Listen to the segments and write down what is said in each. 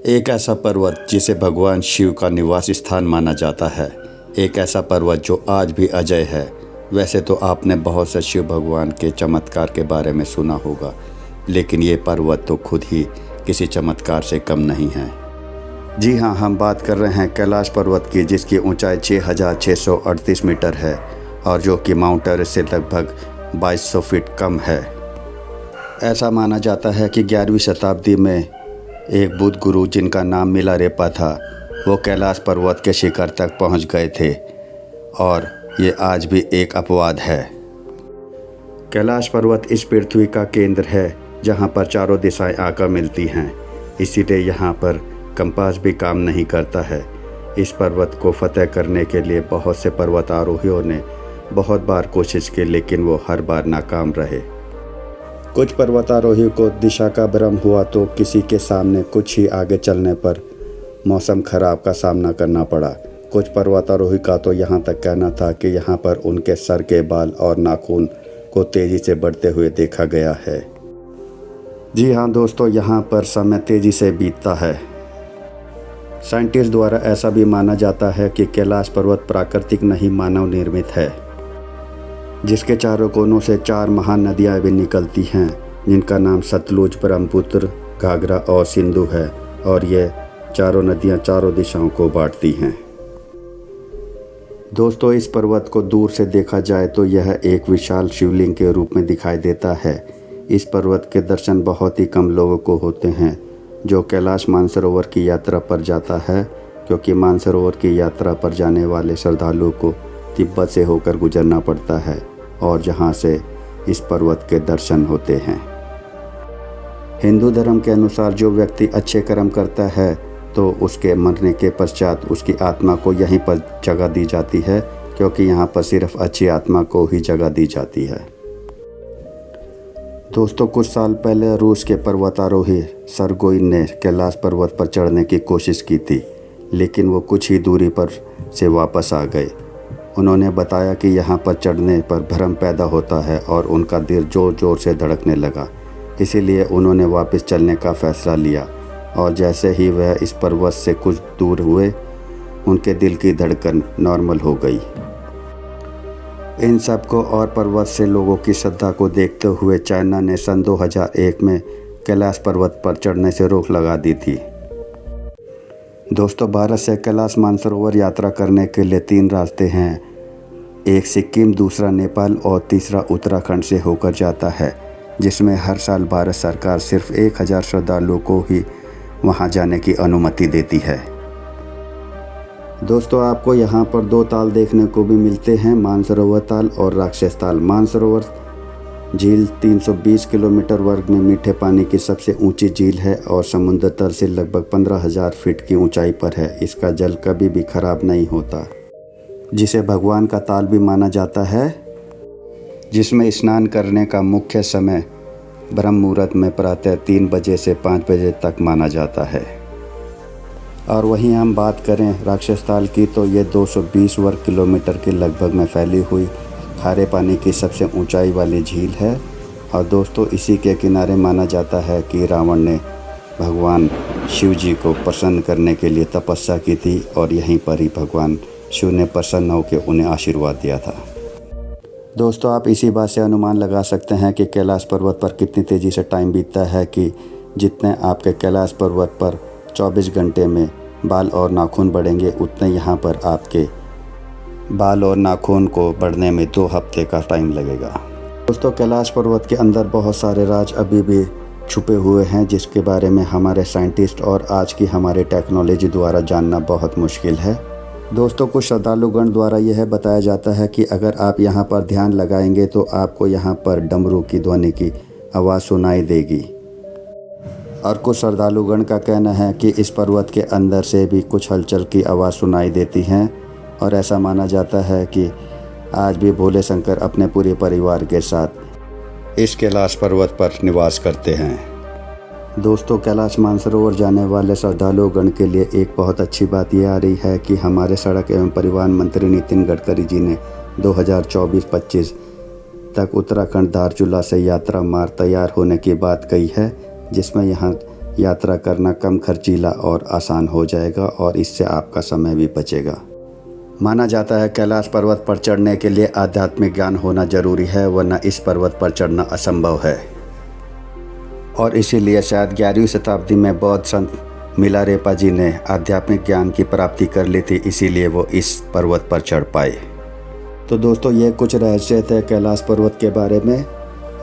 एक ऐसा पर्वत जिसे भगवान शिव का निवास स्थान माना जाता है। एक ऐसा पर्वत जो आज भी अजय है। वैसे तो आपने बहुत से शिव भगवान के चमत्कार के बारे में सुना होगा, लेकिन ये पर्वत तो खुद ही किसी चमत्कार से कम नहीं है। जी हाँ, हम बात कर रहे हैं कैलाश पर्वत की, जिसकी ऊंचाई 6,638 मीटर है और जो कि माउंट एवरेस्ट से लगभग 2200 फीट कम है। ऐसा माना जाता है कि 11वीं शताब्दी में एक बुद्ध गुरु जिनका नाम मिलारेपा था, वो कैलाश पर्वत के शिखर तक पहुंच गए थे और ये आज भी एक अपवाद है। कैलाश पर्वत इस पृथ्वी का केंद्र है जहां पर चारों दिशाएं आकर मिलती हैं, इसीलिए यहां पर कंपास भी काम नहीं करता है। इस पर्वत को फतह करने के लिए बहुत से पर्वतारोहियों ने बहुत बार कोशिश की, लेकिन वो हर बार नाकाम रहे। कुछ पर्वतारोहियों को दिशा का भ्रम हुआ तो किसी के सामने कुछ ही आगे चलने पर मौसम खराब का सामना करना पड़ा। कुछ पर्वतारोही का तो यहाँ तक कहना था कि यहाँ पर उनके सर के बाल और नाखून को तेज़ी से बढ़ते हुए देखा गया है। जी हाँ दोस्तों, यहाँ पर समय तेज़ी से बीतता है। साइंटिस्ट द्वारा ऐसा भी माना जाता है कि कैलाश पर्वत प्राकृतिक नहीं, मानव निर्मित है, जिसके चारों कोनों से 4 महान नदियाँ भी निकलती हैं, जिनका नाम सतलुज, ब्रह्मपुत्र, घाघरा और सिंधु है। और ये चारों नदियाँ चारों दिशाओं को बांटती हैं। दोस्तों, इस पर्वत को दूर से देखा जाए तो यह एक विशाल शिवलिंग के रूप में दिखाई देता है। इस पर्वत के दर्शन बहुत ही कम लोगों को होते हैं जो कैलाश मानसरोवर की यात्रा पर जाता है, क्योंकि मानसरोवर की यात्रा पर जाने वाले श्रद्धालुओं को तिब्बत से होकर गुजरना पड़ता है और जहां से इस पर्वत के दर्शन होते हैं। हिंदू धर्म के अनुसार जो व्यक्ति अच्छे कर्म करता है तो उसके मरने के पश्चात उसकी आत्मा को यहीं पर जगह दी जाती है, क्योंकि यहाँ पर सिर्फ अच्छी आत्मा को ही जगह दी जाती है। दोस्तों, कुछ साल पहले रूस के पर्वतारोही सरगोई ने कैलाश पर्वत पर चढ़ने की कोशिश की थी, लेकिन वो कुछ ही दूरी पर से वापस आ गए। उन्होंने बताया कि यहाँ पर चढ़ने पर भ्रम पैदा होता है और उनका दिल ज़ोर ज़ोर से धड़कने लगा। इसीलिए उन्होंने वापस चलने का फ़ैसला लिया और जैसे ही वह इस पर्वत से कुछ दूर हुए, उनके दिल की धड़कन नॉर्मल हो गई। इन सब को और पर्वत से लोगों की श्रद्धा को देखते हुए चाइना ने सन 2001 में कैलाश पर्वत पर चढ़ने से रोक लगा दी थी। दोस्तों, भारत से कैलाश मानसरोवर यात्रा करने के लिए 3 रास्ते हैं। एक सिक्किम, दूसरा नेपाल और तीसरा उत्तराखंड से होकर जाता है, जिसमें हर साल भारत सरकार सिर्फ 1000 श्रद्धालुओं को ही वहां जाने की अनुमति देती है। दोस्तों, आपको यहाँ पर 2 ताल देखने को भी मिलते हैं, मानसरोवर ताल और राक्षस ताल। मानसरोवर झील 320 किलोमीटर वर्ग में मीठे पानी की सबसे ऊंची झील है और समुद्र तल से लगभग 15,000 फीट की ऊंचाई पर है। इसका जल कभी भी खराब नहीं होता, जिसे भगवान का ताल भी माना जाता है, जिसमें स्नान करने का मुख्य समय ब्रह्म मुहूर्त में प्रातः 3 बजे से 5 बजे तक माना जाता है। और वहीं हम बात करें राक्षस ताल की, तो ये 220 वर्ग किलोमीटर के लगभग में फैली हुई खारे पानी की सबसे ऊंचाई वाली झील है। और दोस्तों, इसी के किनारे माना जाता है कि रावण ने भगवान शिव जी को प्रसन्न करने के लिए तपस्या की थी और यहीं पर ही भगवान शिव ने प्रसन्न होकर उन्हें आशीर्वाद दिया था। दोस्तों, आप इसी बात से अनुमान लगा सकते हैं कि कैलाश पर्वत पर कितनी तेज़ी से टाइम बीतता है कि जितने आपके कैलाश पर्वत पर 24 घंटे में बाल और नाखून बढ़ेंगे, उतने यहाँ पर आपके बाल और नाखून को बढ़ने में 2 हफ्ते का टाइम लगेगा। दोस्तों, कैलाश पर्वत के अंदर बहुत सारे राज अभी भी छुपे हुए हैं, जिसके बारे में हमारे साइंटिस्ट और आज की हमारे टेक्नोलॉजी द्वारा जानना बहुत मुश्किल है। दोस्तों, कुछ श्रद्धालुगण द्वारा यह बताया जाता है कि अगर आप यहाँ पर ध्यान लगाएंगे तो आपको यहाँ पर डमरू की ध्वनि की आवाज़ सुनाई देगी। और कुछ श्रद्धालुगण का कहना है कि इस पर्वत के अंदर से भी कुछ हलचल की आवाज़ सुनाई देती हैं और ऐसा माना जाता है कि आज भी भोले शंकर अपने पूरे परिवार के साथ इस कैलाश पर्वत पर निवास करते हैं। दोस्तों, कैलाश मानसरोवर जाने वाले श्रद्धालुगण के लिए एक बहुत अच्छी बात यह आ रही है कि हमारे सड़क एवं परिवहन मंत्री नितिन गडकरी जी ने 2024-25 तक उत्तराखंड धारचूला से यात्रा मार्ग तैयार होने की बात कही है, जिसमें यहाँ यात्रा करना कम खर्चीला और आसान हो जाएगा और इससे आपका समय भी बचेगा। माना जाता है कैलाश पर्वत पर चढ़ने के लिए आध्यात्मिक ज्ञान होना जरूरी है, वरना इस पर्वत पर चढ़ना असंभव है। और इसीलिए शायद 11वीं शताब्दी में बौद्ध संत मिलारेपा जी ने आध्यात्मिक ज्ञान की प्राप्ति कर ली थी, इसीलिए वो इस पर्वत पर चढ़ पाए। तो दोस्तों, ये कुछ रहस्य थे कैलाश पर्वत के बारे में।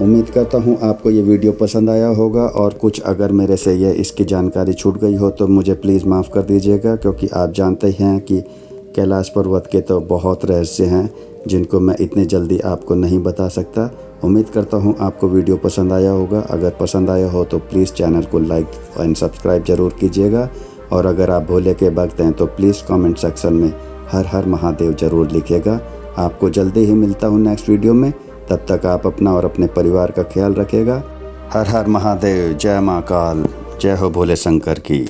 उम्मीद करता हूँ आपको ये वीडियो पसंद आया होगा, और कुछ अगर मेरे से ये इसकी जानकारी छूट गई हो तो मुझे प्लीज़ माफ़ कर दीजिएगा, क्योंकि आप जानते हैं कि कैलाश पर्वत के तो बहुत रहस्य हैं जिनको मैं इतनी जल्दी आपको नहीं बता सकता। उम्मीद करता हूँ आपको वीडियो पसंद आया होगा। अगर पसंद आया हो तो प्लीज़ चैनल को लाइक एंड सब्सक्राइब ज़रूर कीजिएगा, और अगर आप भोले के भक्त हैं तो प्लीज़ कमेंट सेक्शन में हर हर महादेव ज़रूर लिखिएगा। आपको जल्दी ही मिलता हूँ नेक्स्ट वीडियो में। तब तक आप अपना और अपने परिवार का ख्याल रखिएगा। हर हर महादेव, जय माँ काल, जय हो भोले शंकर की।